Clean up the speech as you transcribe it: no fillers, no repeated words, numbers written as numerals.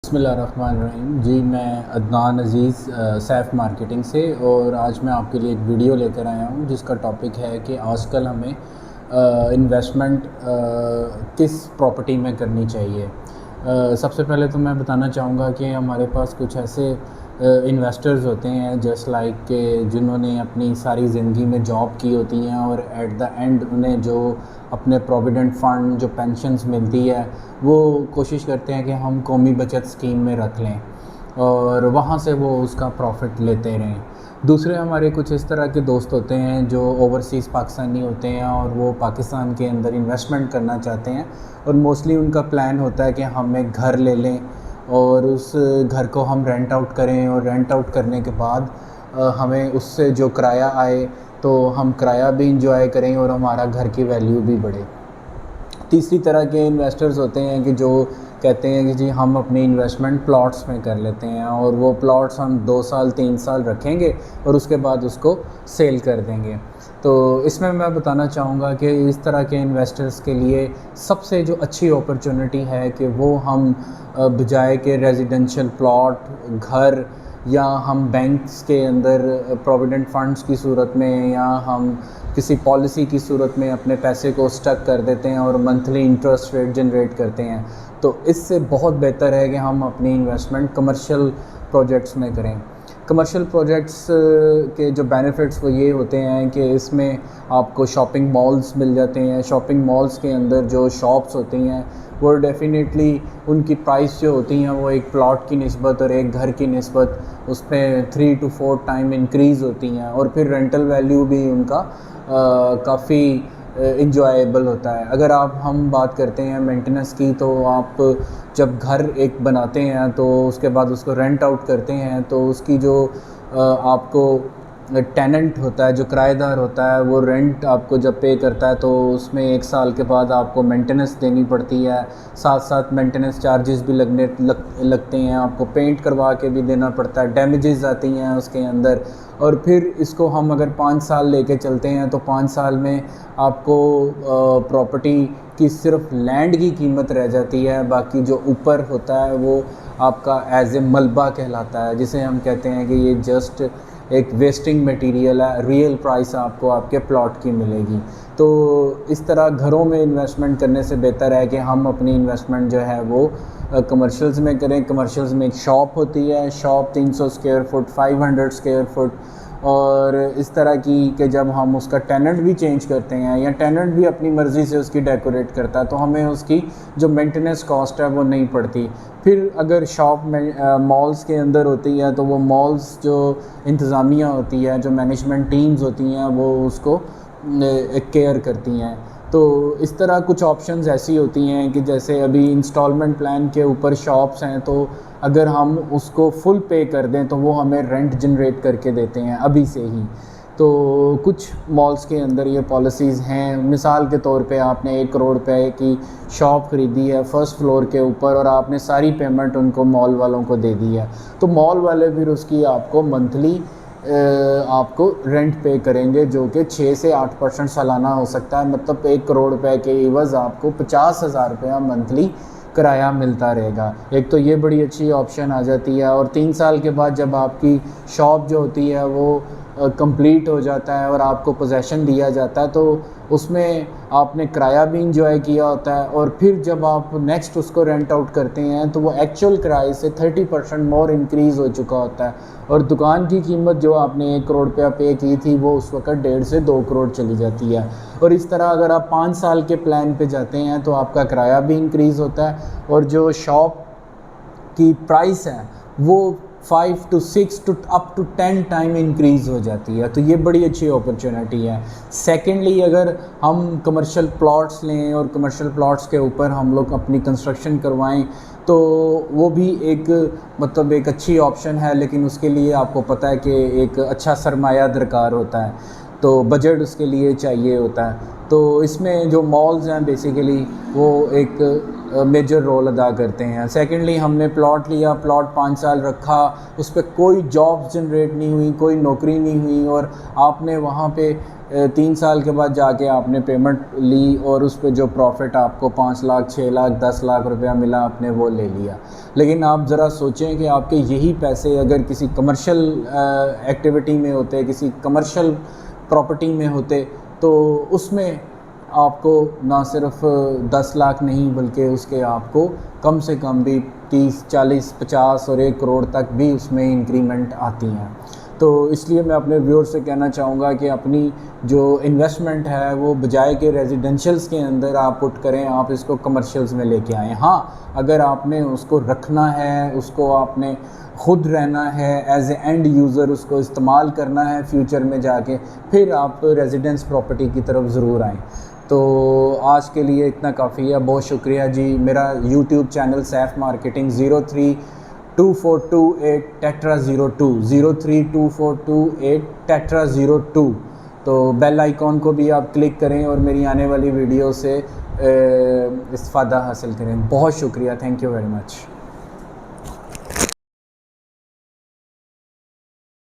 बिस्मिल्लाहिर्रहमानिर्रहीम जी। मैं अदनान अज़ीज़ सैफ़ मार्केटिंग से, और आज मैं आपके लिए एक वीडियो लेकर आया हूँ जिसका टॉपिक है कि आजकल हमें इन्वेस्टमेंट किस प्रॉपर्टी में करनी चाहिए। सबसे पहले तो मैं बताना चाहूँगा कि हमारे पास कुछ ऐसे इन्वेस्टर्स होते हैं जस्ट लाइक के जिन्होंने अपनी सारी ज़िंदगी में जॉब की होती हैं और एट द एंड उन्हें जो अपने प्रोविडेंट फ़ंड जो पेंशन्स मिलती है वो कोशिश करते हैं कि हम कौमी बचत स्कीम में रख लें और वहाँ से वो उसका प्रॉफिट लेते रहें। दूसरे हमारे कुछ इस तरह के दोस्त होते हैं जो ओवरसीज़ पाकिस्तानी होते हैं और वो पाकिस्तान के अंदर इन्वेस्टमेंट करना चाहते हैं, और मोस्टली उनका प्लान होता है कि हम एक घर ले लें और उस घर को हम रेंट आउट करें, और रेंट आउट करने के बाद हमें उससे जो किराया आए तो हम किराया भी इंजॉय करें और हमारा घर की वैल्यू भी बढ़े। तीसरी तरह के इन्वेस्टर्स होते हैं कि जो कहते हैं कि जी हम अपनी इन्वेस्टमेंट प्लॉट्स में कर लेते हैं और वो प्लॉट्स हम 2 साल 3 साल रखेंगे और उसके बाद उसको सेल कर देंगे। तो इसमें मैं बताना चाहूँगा कि इस तरह के इन्वेस्टर्स के लिए सबसे जो अच्छी अपॉर्चुनिटी है कि वो हम बजाय के रेजिडेंशियल प्लॉट घर या हम बैंक्स के अंदर प्रोविडेंट फ़ंड्स की सूरत में या हम किसी पॉलिसी की सूरत में अपने पैसे को स्टक कर देते हैं और मंथली इंटरेस्ट रेट जनरेट करते हैं, तो इससे बहुत बेहतर है कि हम अपनी इन्वेस्टमेंट कमर्शियल प्रोजेक्ट्स में करें। कमर्शियल प्रोजेक्ट्स के जो बेनिफिट्स वो ये होते हैं कि इसमें आपको शॉपिंग मॉल्स मिल जाते हैं। शॉपिंग मॉल्स के अंदर जो शॉप्स होती हैं वो डेफ़िनेटली उनकी प्राइस जो होती हैं वो एक प्लॉट की निस्बत और एक घर की निस्बत उसमें 3 to 4 टाइम इंक्रीज़ होती हैं, और फिर रेंटल वैल्यू भी उनका काफ़ी इंजॉयबल होता है। अगर हम बात करते हैं मेंटेनेंस की, तो आप जब घर एक बनाते हैं तो उसके बाद उसको रेंट आउट करते हैं तो उसकी जो आपको टेनेंट होता है, जो किराएदार होता है, वो रेंट आपको जब पे करता है तो उसमें 1 साल के बाद आपको मेंटेनेंस देनी पड़ती है। साथ साथ मेंटेनेंस चार्जेस भी लगते हैं, आपको पेंट करवा के भी देना पड़ता है, डैमेजेस आती हैं उसके अंदर। और फिर इसको हम अगर 5 साल लेके चलते हैं तो 5 साल में आपको प्रॉपर्टी की सिर्फ लैंड की कीमत रह जाती है, बाकी जो ऊपर होता है वो आपका एज ए मलबा कहलाता है, जिसे हम कहते हैं कि ये जस्ट एक वेस्टिंग मटेरियल है। रियल प्राइस आपको आपके प्लॉट की मिलेगी। तो इस तरह घरों में इन्वेस्टमेंट करने से बेहतर है कि हम अपनी इन्वेस्टमेंट जो है वो कमर्शियल्स में करें। कमर्शियल्स में एक शॉप होती है, shop 300 square foot 500 square foot, और इस तरह की कि जब हम उसका टेनेंट भी चेंज करते हैं या टेनेंट भी अपनी मर्ज़ी से उसकी डेकोरेट करता है तो हमें उसकी जो मेंटेनेंस कॉस्ट है वो नहीं पड़ती। फिर अगर शॉप में मॉल्स के अंदर होती है तो वो मॉल्स जो इंतज़ामिया होती है, जो मैनेजमेंट टीम्स होती हैं, वो उसको केयर करती हैं। तो इस तरह कुछ ऑप्शंस ऐसी होती हैं कि जैसे अभी इंस्टॉलमेंट प्लान के ऊपर शॉप्स हैं, तो अगर हम उसको फुल पे कर दें तो वो हमें रेंट जनरेट करके देते हैं अभी से ही। तो कुछ मॉल्स के अंदर ये पॉलिसीज़ हैं। मिसाल के तौर पे आपने 1 करोड़ रुपए की शॉप ख़रीदी है फर्स्ट फ्लोर के ऊपर और आपने सारी पेमेंट उनको मॉल वालों को दे दी है, तो मॉल वाले फिर उसकी आपको मंथली आपको रेंट पे करेंगे, जो कि 6 से 8% सालाना हो सकता है। मतलब 1 करोड़ रुपए के एवज़ आपको 50,000 रुपया मंथली किराया मिलता रहेगा। एक तो ये बड़ी अच्छी ऑप्शन आ जाती है, और 3 साल के बाद जब आपकी शॉप जो होती है वो कंप्लीट हो जाता है और आपको पोजेसन दिया जाता है, तो उसमें आपने किराया भी इंजॉय किया होता है, और फिर जब आप नेक्स्ट उसको रेंट आउट करते हैं तो वो एक्चुअल किराए से 30% मोर इंक्रीज़ हो चुका होता है, और दुकान की कीमत जो आपने 1 करोड़ रुपया पे की थी वो उस वक्त 1.5 से 2 करोड़ चली जाती है। और इस तरह अगर आप 5 साल के प्लान पे जाते हैं तो आपका किराया भी इंक्रीज़ होता है, और जो शॉप की प्राइस है वो 5 to 6 to up to 10 time increase हो जाती है। तो ये बड़ी अच्छी अपॉर्चुनिटी है। सेकेंडली, अगर हम कमर्शियल प्लॉट्स लें और कमर्शियल प्लॉट्स के ऊपर हम लोग अपनी कंस्ट्रक्शन करवाएं तो वो भी एक एक अच्छी ऑप्शन है, लेकिन उसके लिए आपको पता है कि एक अच्छा सरमाया दरकार होता है, तो बजट उसके लिए चाहिए होता है। तो इसमें जो मॉल्स हैं बेसिकली वो एक मेजर रोल अदा करते हैं। सेकेंडली हमने प्लॉट लिया, प्लॉट 5 साल रखा, उस पर कोई जॉब जनरेट नहीं हुई, कोई नौकरी नहीं हुई, और आपने वहाँ पे 3 साल के बाद जाके आपने पेमेंट ली और उस पे जो प्रॉफिट आपको 5 लाख 6 लाख 10 लाख रुपया मिला आपने वो ले लिया। लेकिन आप ज़रा सोचें कि आपके यही पैसे अगर किसी कमर्शियल एक्टिविटी में होते, किसी कमर्शियल प्रॉपर्टी में होते, तो उसमें आपको ना सिर्फ 10 लाख नहीं बल्कि उसके आपको कम से कम भी 30 40 50 और 1 करोड़ तक भी उसमें इंक्रीमेंट आती हैं। तो इसलिए मैं अपने व्यूअर्स से कहना चाहूँगा कि अपनी जो इन्वेस्टमेंट है वो बजाय के रेजिडेंशियल्स के अंदर आप पुट करें, आप इसको कमर्शियल्स में लेके आएँ। हाँ, अगर आपने उसको रखना है, उसको आपने ख़ुद रहना है, एज ए एंड यूज़र उसको इस्तेमाल करना है फ्यूचर में जाके, फिर आप रेजिडेंस प्रॉपर्टी की तरफ ज़रूर आएँ। तो आज के लिए इतना काफ़ी है, बहुत शुक्रिया जी। मेरा YouTube channel Saif marketing 032428 tetra 02 032428 tetra 02। तो बेल आइकॉन को भी आप क्लिक करें और मेरी आने वाली वीडियो से इस्तेफ़ादा हासिल करें। बहुत शुक्रिया, थैंक यू वेरी मच।